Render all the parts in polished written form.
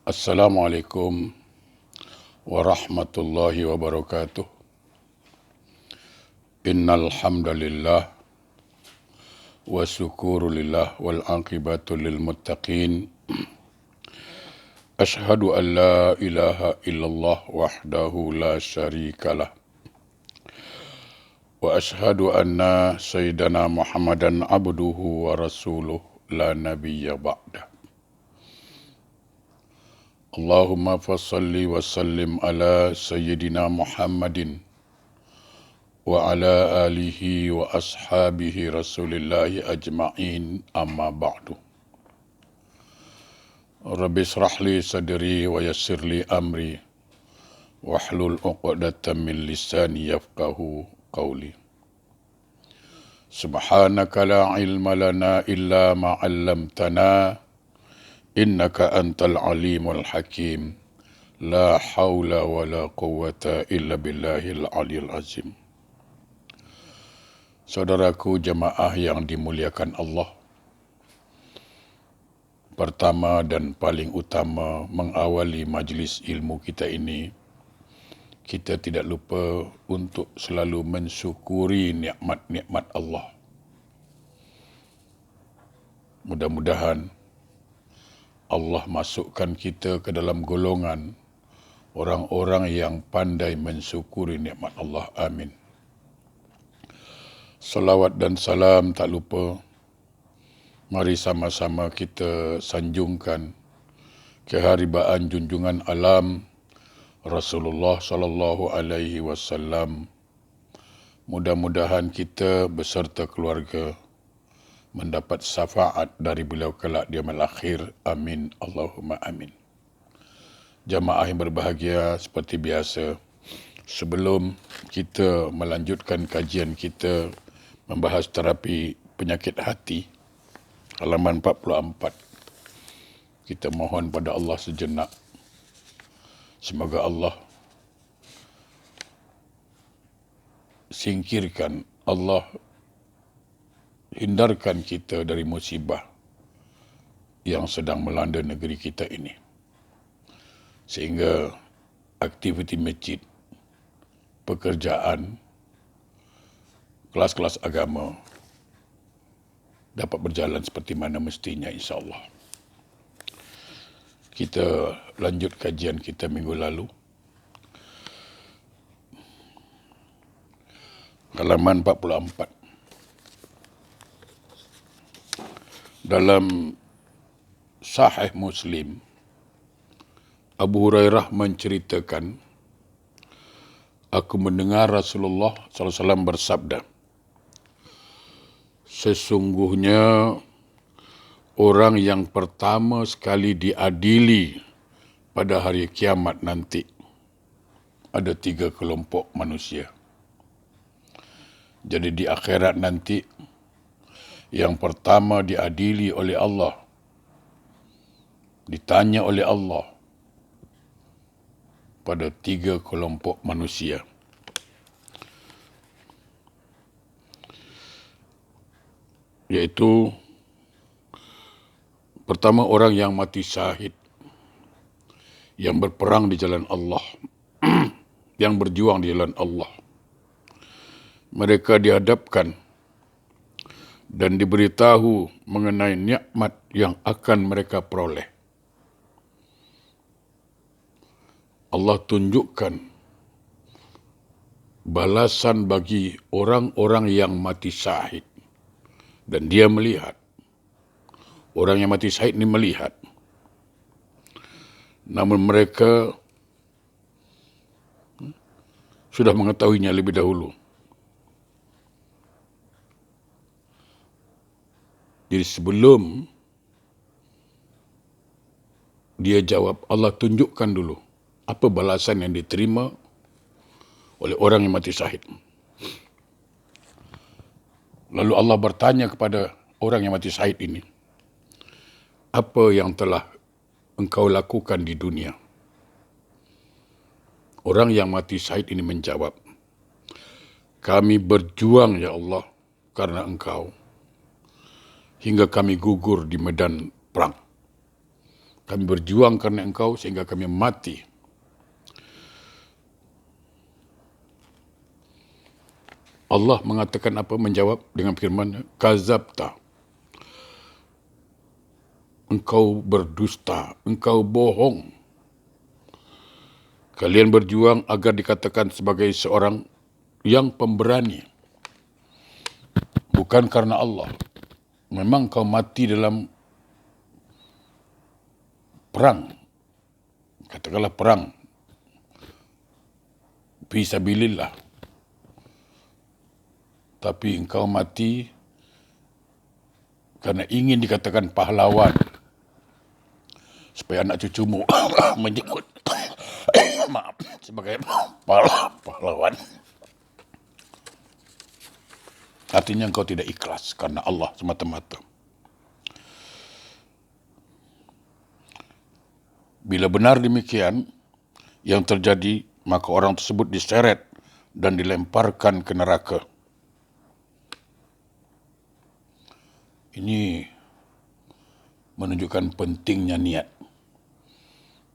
Assalamualaikum warahmatullahi wabarakatuh. Innal hamdalillah wa syukurulillah wal aqibatu lil muttaqin. Ashhadu an la ilaha illallah wahdahu la syarikalah. Wa ashhadu anna sayyidana Muhammadan abduhu wa rasuluh la nabiyya ba'dah. Allahumma fassalli wa sallim ala sayyidina Muhammadin wa ala alihi wa ashabihi rasulillahi ajma'in, amma ba'du. Rabbi israh li sadri wa yassir li amri wahlul 'uqdatam min lisani yafqahu qawli. Subhanaka la ilma lana illa ma 'allamtana innaka antal alimul hakim. La haula wa la quwwata illa billahil aliyil azim. Saudaraku jemaah yang dimuliakan Allah, pertama dan paling utama mengawali majlis ilmu kita ini, kita tidak lupa untuk selalu mensyukuri nikmat-nikmat Allah. Mudah-mudahan Allah masukkan kita ke dalam golongan orang-orang yang pandai mensyukuri nikmat Allah. Amin. Salawat dan salam tak lupa, mari sama-sama kita sanjungkan keharibaan junjungan alam Rasulullah sallallahu alaihi wasallam. Mudah-mudahan kita beserta keluarga mendapat syafaat dari beliau kelak di yaumil akhir. Amin. Allahumma amin. Jamaah yang berbahagia, seperti biasa, sebelum kita melanjutkan kajian kita membahas terapi penyakit hati, halaman 44, kita mohon pada Allah sejenak. Semoga Allah singkirkan, Allah hindarkan kita dari musibah yang sedang melanda negeri kita ini, sehingga aktiviti masjid, pekerjaan, kelas-kelas agama dapat berjalan seperti mana mestinya, insyaAllah. Kita lanjut kajian kita minggu lalu. Halaman 44. Dalam Sahih Muslim, Abu Hurairah menceritakan, aku mendengar Rasulullah SAW bersabda, sesungguhnya orang yang pertama sekali diadili pada hari kiamat nanti ada 3 kelompok manusia. Jadi di akhirat nanti, yang pertama diadili oleh Allah, ditanya oleh Allah pada 3 kelompok manusia. Yaitu, pertama, orang yang mati syahid, yang berperang di jalan Allah, yang berjuang di jalan Allah. Mereka dihadapkan dan diberitahu mengenai nikmat yang akan mereka peroleh. Allah tunjukkan balasan bagi orang-orang yang mati syahid. Dan dia melihat, orang yang mati syahid ini melihat. Namun mereka sudah mengetahuinya lebih dahulu. Jadi sebelum dia jawab, Allah tunjukkan dulu apa balasan yang diterima oleh orang yang mati syahid. Lalu Allah bertanya kepada orang yang mati syahid ini, apa yang telah engkau lakukan di dunia? Orang yang mati syahid ini menjawab, kami berjuang ya Allah karena engkau, hingga kami gugur di medan perang. Kami berjuang karena Engkau sehingga kami mati. Allah mengatakan apa? Menjawab dengan firman, kazabta. Engkau berdusta, engkau bohong. Kalian berjuang agar dikatakan sebagai seorang yang pemberani. Bukan karena Allah. Memang kau mati dalam perang. Katakanlah perang. Fisabilillah. Tapi engkau mati karena ingin dikatakan pahlawan. Supaya anak cucumu menyebut maaf sebagai pahlawan. Artinya engkau tidak ikhlas karena Allah semata-mata. Bila benar demikian, yang terjadi, maka orang tersebut diseret dan dilemparkan ke neraka. Ini menunjukkan pentingnya niat.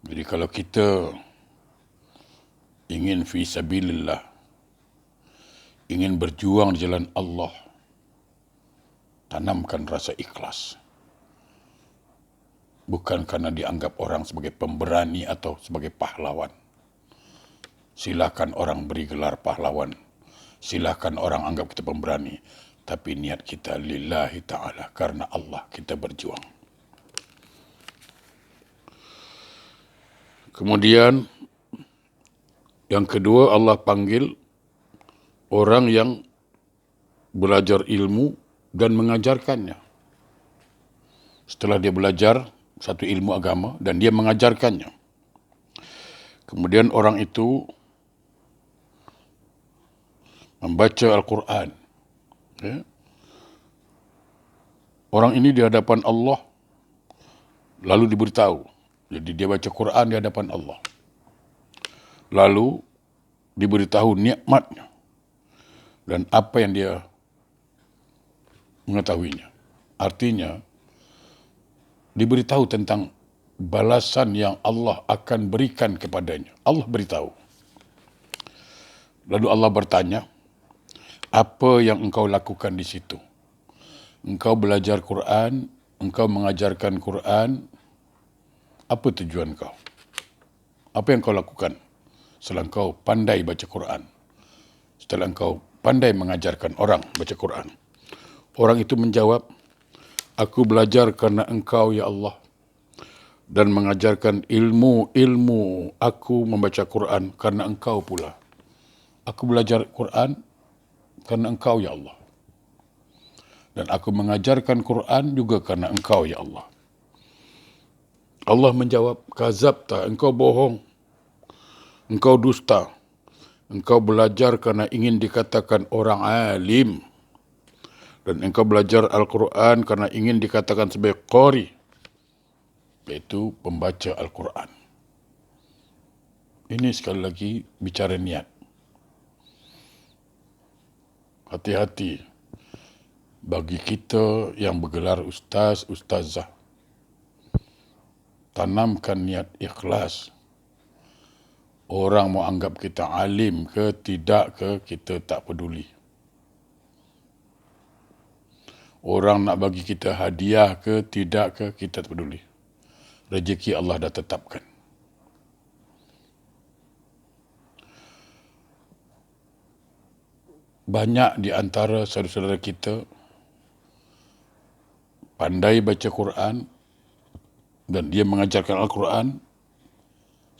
Jadi kalau kita ingin fisabilillah, ingin berjuang di jalan Allah, tanamkan rasa ikhlas. Bukan karena dianggap orang sebagai pemberani atau sebagai pahlawan. Silakan orang beri gelar pahlawan. Silakan orang anggap kita pemberani. Tapi niat kita lillahi ta'ala. Karena Allah kita berjuang. Kemudian yang kedua, Allah panggil orang yang belajar ilmu dan mengajarkannya. Setelah dia belajar satu ilmu agama dan dia mengajarkannya. Kemudian orang itu membaca Al-Quran. Ya. Orang ini di hadapan Allah lalu diberitahu. Jadi dia baca Quran di hadapan Allah. Lalu diberitahu nikmatnya dan apa yang dia mengetahuinya. Artinya diberitahu tentang balasan yang Allah akan berikan kepadanya. Allah beritahu. Lalu Allah bertanya, apa yang engkau lakukan di situ? Engkau belajar Quran, engkau mengajarkan Quran, apa tujuan kau? Apa yang kau lakukan? Setelah engkau pandai baca Quran, setelah engkau pandai mengajarkan orang baca Quran. Orang itu menjawab, aku belajar karena engkau ya Allah dan mengajarkan ilmu aku membaca Quran karena engkau pula. Aku belajar Quran karena engkau ya Allah. Dan aku mengajarkan Quran juga karena engkau ya Allah. Allah menjawab, kazabta, engkau bohong. Engkau dusta. Engkau belajar karena ingin dikatakan orang alim. Dan engkau belajar Al-Quran karena ingin dikatakan sebagai qari. Yaitu pembaca Al-Quran. Ini sekali lagi bicara niat. Hati-hati bagi kita yang bergelar ustaz, ustazah. Tanamkan niat ikhlas. Orang mau anggap kita alim ke tidak ke, kita tak peduli. Orang nak bagi kita hadiah ke tidak ke, kita tak peduli. Rezeki Allah dah tetapkan. Banyak di antara saudara-saudara kita pandai baca Quran dan dia mengajarkan Al-Quran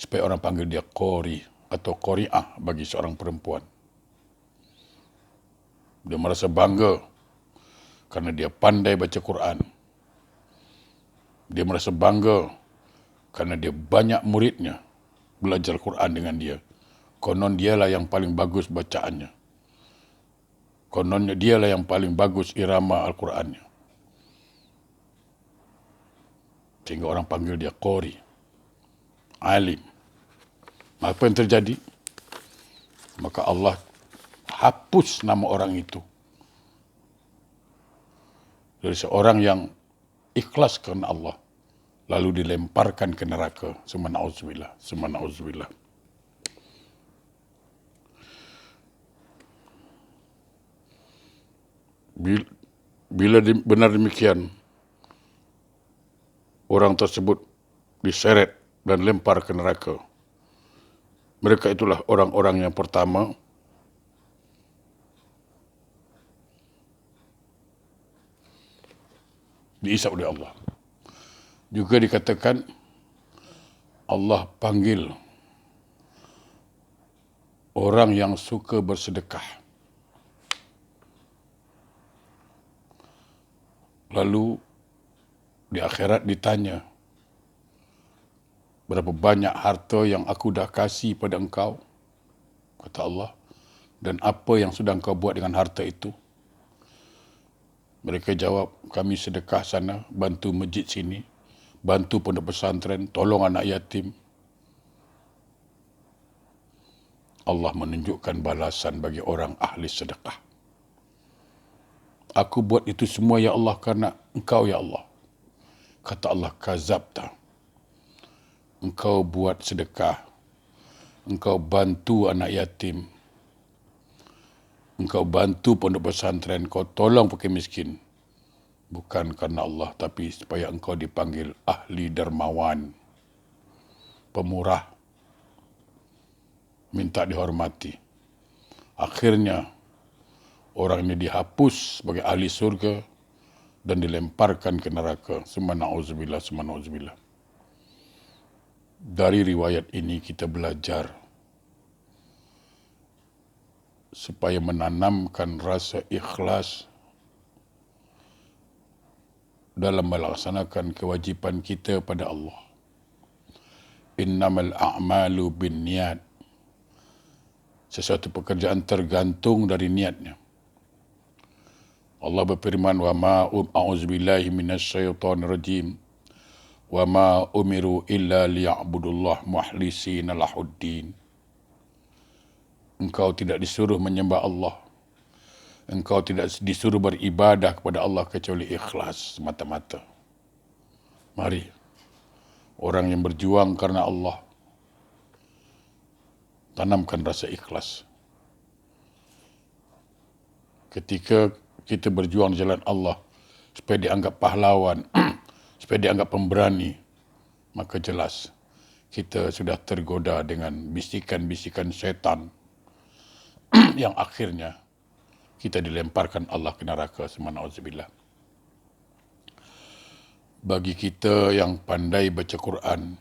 supaya orang panggil dia qari atau qari'ah bagi seorang perempuan. Dia merasa bangga karena dia pandai baca Quran. Dia merasa bangga karena dia banyak muridnya belajar Quran dengan dia. Konon dialah yang paling bagus bacaannya. Kononnya dialah yang paling bagus irama Al-Qurannya. Sehingga orang panggil dia qari, alim. Apa yang terjadi? Maka Allah hapus nama orang itu. Dari seorang yang ikhlas karena Allah. lalu dilemparkan ke neraka. Summa na'udzubillah, summa na'udzubillah. Bila benar demikian, orang tersebut diseret dan lempar ke neraka. Mereka itulah orang-orang yang pertama dihisab oleh Allah. Juga dikatakan Allah panggil orang yang suka bersedekah. Lalu di akhirat ditanya, berapa banyak harta yang aku dah kasih pada engkau? Kata Allah. Dan apa yang sudah engkau buat dengan harta itu? Mereka jawab, kami sedekah sana, bantu masjid sini, bantu pondok pesantren, tolong anak yatim. Allah menunjukkan balasan bagi orang ahli sedekah. Aku buat itu semua ya Allah karena engkau ya Allah. Kata Allah, kazabta. Engkau buat sedekah. Engkau bantu anak yatim. Engkau bantu pondok pesantren. Kau tolong fakir miskin. Bukan karena Allah, tapi supaya engkau dipanggil ahli dermawan. Pemurah. Minta dihormati. Akhirnya, orang ini dihapus sebagai ahli surga dan dilemparkan ke neraka. Summa na'udzubillah, summa na'udzubillah. Dari riwayat ini kita belajar supaya menanamkan rasa ikhlas dalam melaksanakan kewajipan kita pada Allah. Innamal a'malu bin niat. Sesuatu pekerjaan tergantung dari niatnya. Allah berfirman, wa ma a'udzubillahi minasyaitonir rajim. Wa ma umiru illa liya'budullah mukhlisina lahuddin. Engkau tidak disuruh menyembah Allah. Engkau tidak disuruh beribadah kepada Allah kecuali ikhlas semata-mata. Mari, orang yang berjuang karena Allah, tanamkan rasa ikhlas. Ketika kita berjuang di jalan Allah, supaya dianggap pahlawan, supaya dianggap pemberani, maka jelas kita sudah tergoda dengan bisikan-bisikan setan yang akhirnya kita dilemparkan Allah ke neraka. Subhanallah. Bagi kita yang pandai baca Quran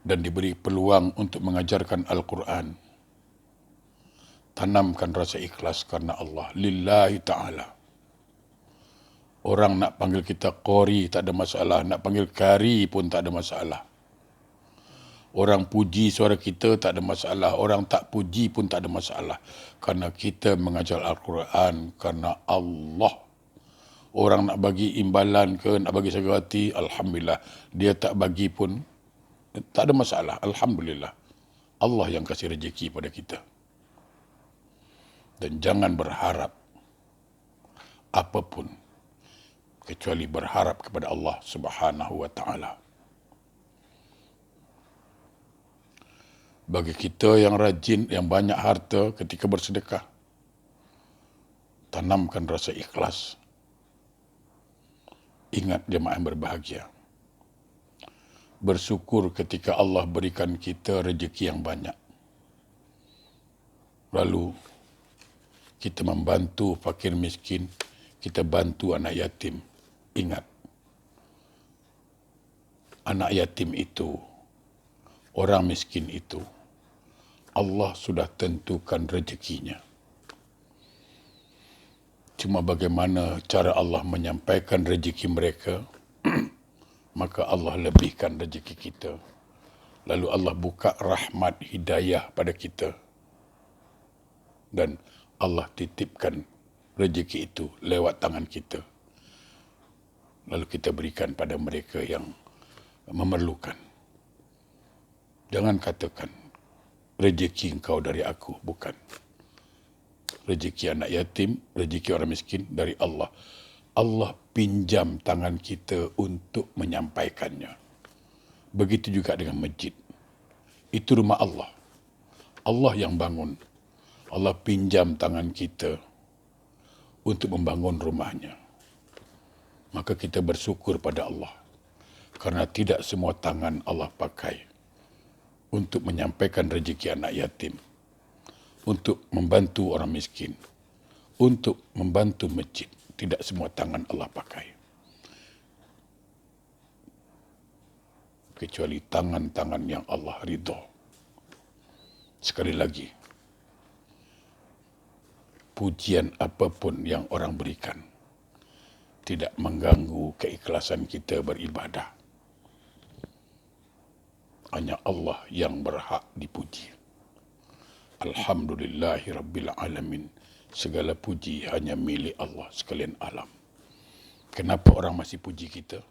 dan diberi peluang untuk mengajarkan Al-Quran, tanamkan rasa ikhlas karena Allah. Lillahi ta'ala. Orang nak panggil kita qori tak ada masalah. Nak panggil kari pun tak ada masalah. Orang puji suara kita tak ada masalah. Orang tak puji pun tak ada masalah. Karena kita mengajar Al-Quran karena Allah. Orang nak bagi imbalan ke, nak bagi sagawati, Alhamdulillah. Dia tak bagi pun, tak ada masalah. Alhamdulillah. Allah yang kasih rezeki pada kita. Dan jangan berharap apapun kecuali berharap kepada Allah Subhanahu wa ta'ala. Bagi kita yang rajin, yang banyak harta ketika bersedekah, tanamkan rasa ikhlas. Ingat jemaah yang berbahagia. Bersyukur ketika Allah berikan kita rezeki yang banyak. Lalu kita membantu fakir miskin, kita bantu anak yatim. Ingat, anak yatim itu, orang miskin itu, Allah sudah tentukan rezekinya. Cuma bagaimana cara Allah menyampaikan rezeki mereka, maka Allah lebihkan rezeki kita. Lalu Allah buka rahmat hidayah pada kita. Dan Allah titipkan rezeki itu lewat tangan kita. Lalu kita berikan pada mereka yang memerlukan. Jangan katakan, rezeki engkau dari aku. Bukan. Rezeki anak yatim, rezeki orang miskin dari Allah. Allah pinjam tangan kita untuk menyampaikannya. Begitu juga dengan masjid. Itu rumah Allah. Allah yang bangun. Allah pinjam tangan kita untuk membangun rumahnya. Maka kita bersyukur pada Allah. Karena tidak semua tangan Allah pakai untuk menyampaikan rezeki anak yatim, untuk membantu orang miskin, untuk membantu masjid. Tidak semua tangan Allah pakai. Kecuali tangan-tangan yang Allah ridho. Sekali lagi, pujian apapun yang orang berikan tidak mengganggu keikhlasan kita beribadah. Hanya Allah yang berhak dipuji. Alhamdulillahi Rabbil Alamin. Segala puji hanya milik Allah sekalian alam. Kenapa orang masih puji kita?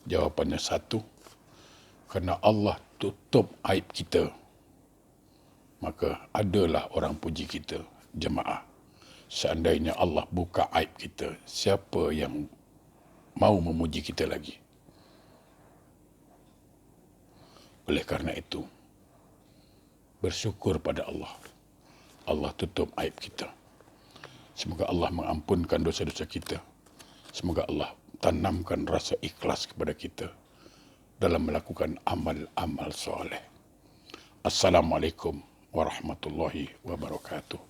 Jawapannya satu, kerana Allah tutup aib kita. Maka adalah orang puji kita, jemaah. Seandainya Allah buka aib kita, siapa yang mau memuji kita lagi? Oleh karena itu, bersyukur pada Allah. Allah tutup aib kita. Semoga Allah mengampunkan dosa-dosa kita. Semoga Allah tanamkan rasa ikhlas kepada kita dalam melakukan amal-amal soleh. Assalamualaikum warahmatullahi wabarakatuh.